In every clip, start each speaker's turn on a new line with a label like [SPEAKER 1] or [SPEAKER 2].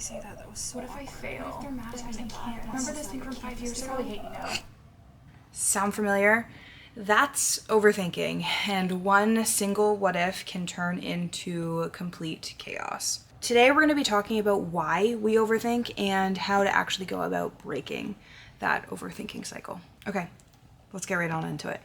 [SPEAKER 1] say that. That was so
[SPEAKER 2] What if I fail?
[SPEAKER 1] What if they're mad at me? I can't.
[SPEAKER 2] Remember this thing from 5 years ago? They hate me now.
[SPEAKER 1] Sound familiar? That's overthinking, and one single what if can turn into complete chaos. Today we're going to be talking about why we overthink and how to actually go about breaking that overthinking cycle. Okay, let's get right on into it.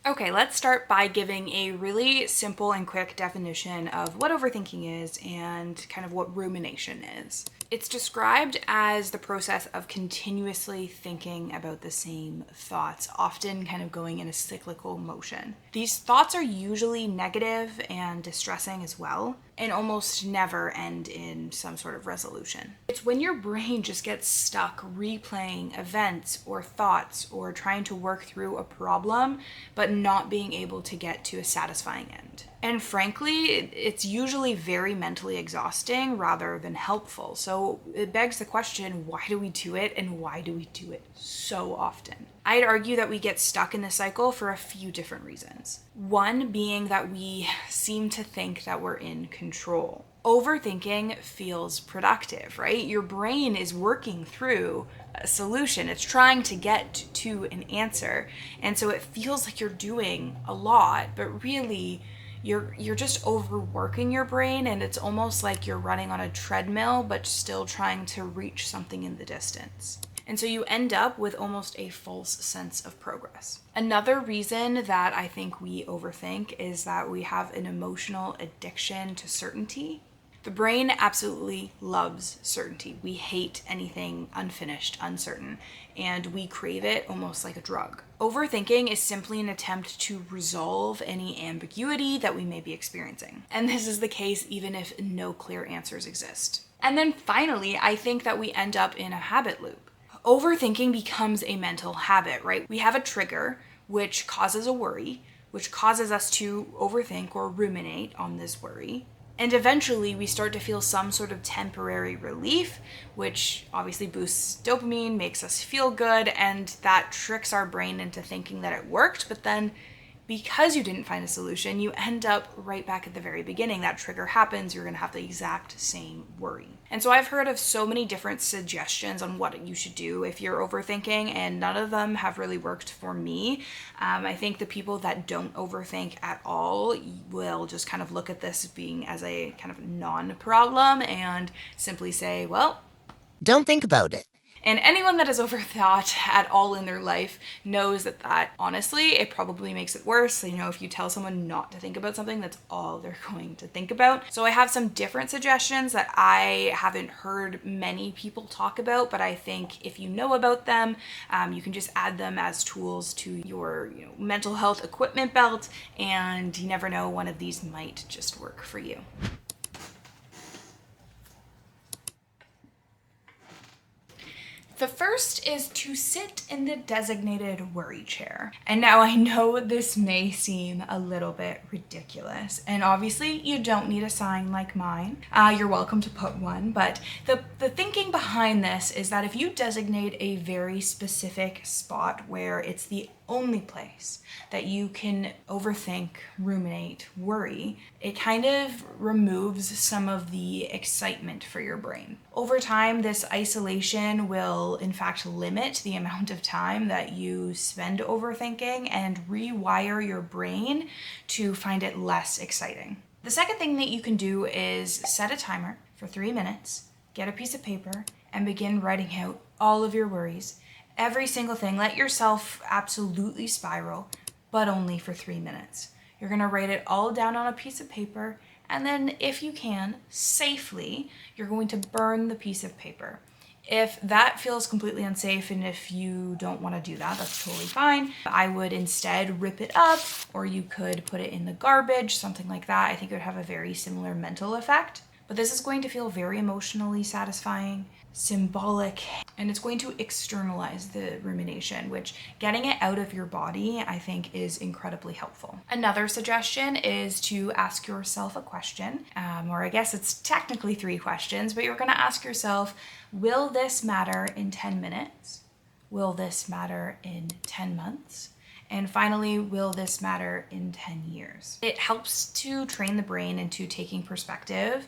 [SPEAKER 1] Okay, let's start by giving a really simple and quick definition of what overthinking is and kind of what rumination is. It's described as the process of continuously thinking about the same thoughts, often kind of going in a cyclical motion. These thoughts are usually negative and distressing as well, and almost never end in some sort of resolution. It's when your brain just gets stuck replaying events or thoughts or trying to work through a problem, but not being able to get to a satisfying end. And frankly, it's usually very mentally exhausting rather than helpful. So it begs the question, why do we do it and why do we do it so often? I'd argue that we get stuck in the cycle for a few different reasons. One being that we seem to think that we're in control. Overthinking feels productive, right? Your brain is working through a solution. It's trying to get to an answer. And so it feels like you're doing a lot, but really you're just overworking your brain, and it's almost like you're running on a treadmill but still trying to reach something in the distance. And so you end up with almost a false sense of progress. Another reason that I think we overthink is that we have an emotional addiction to certainty. The brain absolutely loves certainty. We hate anything unfinished, uncertain, and we crave it almost like a drug. Overthinking is simply an attempt to resolve any ambiguity that we may be experiencing. And this is the case even if no clear answers exist. And then finally, I think that we end up in a habit loop. Overthinking becomes a mental habit, right? We have a trigger which causes a worry, which causes us to overthink or ruminate on this worry. And eventually we start to feel some sort of temporary relief, which obviously boosts dopamine, makes us feel good, and that tricks our brain into thinking that it worked. But then because you didn't find a solution, you end up right back at the very beginning. That trigger happens, you're gonna have the exact same worry. And so I've heard of so many different suggestions on what you should do if you're overthinking, and none of them have really worked for me. I think the people that don't overthink at all will just kind of look at this being as a kind of non-problem and simply say, well,
[SPEAKER 3] don't think about it.
[SPEAKER 1] And anyone that has overthought at all in their life knows that honestly, it probably makes it worse. You know, if you tell someone not to think about something, that's all they're going to think about. So I have some different suggestions that I haven't heard many people talk about, but I think if you know about them, you can just add them as tools to your mental health equipment belt, and you never know, one of these might just work for you. The first is to sit in the designated worry chair. And now I know this may seem a little bit ridiculous, and obviously you don't need a sign like mine. You're welcome to put one, but the thinking behind this is that if you designate a very specific spot where it's the only place that you can overthink, ruminate, worry, it kind of removes some of the excitement for your brain. Over time, this isolation will in fact limit the amount of time that you spend overthinking and rewire your brain to find it less exciting. The second thing that you can do is set a timer for 3 minutes, get a piece of paper, and begin writing out all of your worries. Every single thing. Let yourself absolutely spiral, but only for 3 minutes. You're gonna write it all down on a piece of paper, and then if you can, safely, you're going to burn the piece of paper. If that feels completely unsafe and if you don't want to do that, that's totally fine. I would instead rip it up, or you could put it in the garbage, something like that. I think it would have a very similar mental effect. But this is going to feel very emotionally satisfying, symbolic, and it's going to externalize the rumination, which getting it out of your body, I think, is incredibly helpful. Another suggestion is to ask yourself a question, or I guess it's technically 3 questions, but you're gonna ask yourself, will this matter in 10 minutes? Will this matter in 10 months? And finally, will this matter in 10 years? It helps to train the brain into taking perspective,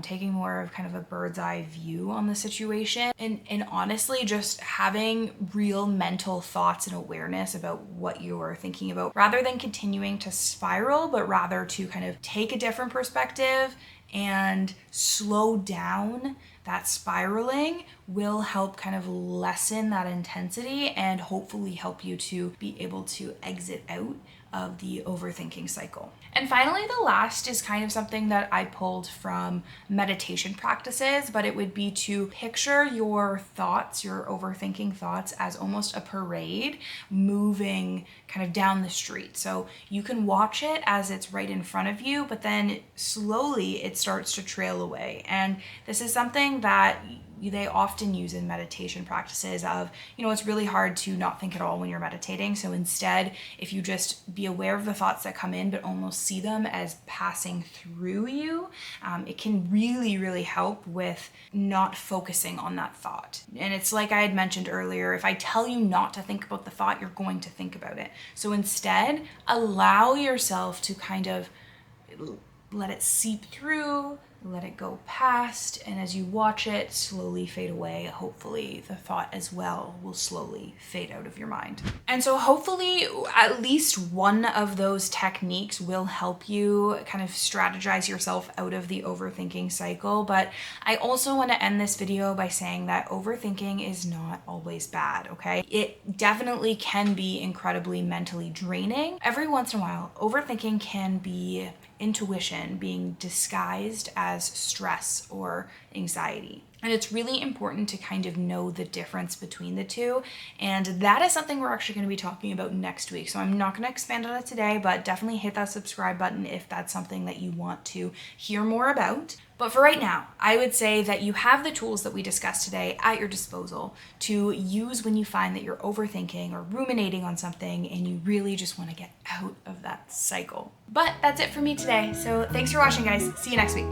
[SPEAKER 1] taking more of kind of a bird's eye view on the situation, and honestly just having real mental thoughts and awareness about what you're thinking about, rather than continuing to spiral, but rather to kind of take a different perspective and slow down that spiraling will help kind of lessen that intensity and hopefully help you to be able to exit out of the overthinking cycle. And finally, the last is kind of something that I pulled from meditation practices, but it would be to picture your thoughts, your overthinking thoughts, as almost a parade moving kind of down the street. So you can watch it as it's right in front of you, but then slowly it starts to trail away. And this is something that they often use in meditation practices of, it's really hard to not think at all when you're meditating. So instead, if you just be aware of the thoughts that come in, but almost see them as passing through you, it can really, really help with not focusing on that thought. And it's like I had mentioned earlier, if I tell you not to think about the thought, you're going to think about it. So instead, allow yourself to kind of let it seep through, let it go past, and as you watch it slowly fade away, hopefully the thought as well will slowly fade out of your mind. And so hopefully at least one of those techniques will help you kind of strategize yourself out of the overthinking cycle. But I also want to end this video by saying that overthinking is not always bad, okay? It definitely can be incredibly mentally draining. Every once in a while, overthinking can be intuition being disguised as stress or anxiety. And it's really important to kind of know the difference between the two. And that is something we're actually going to be talking about next week. So I'm not going to expand on it today, but definitely hit that subscribe button if that's something that you want to hear more about. But for right now, I would say that you have the tools that we discussed today at your disposal to use when you find that you're overthinking or ruminating on something and you really just want to get out of that cycle. But that's it for me today. So thanks for watching, guys. See you next week.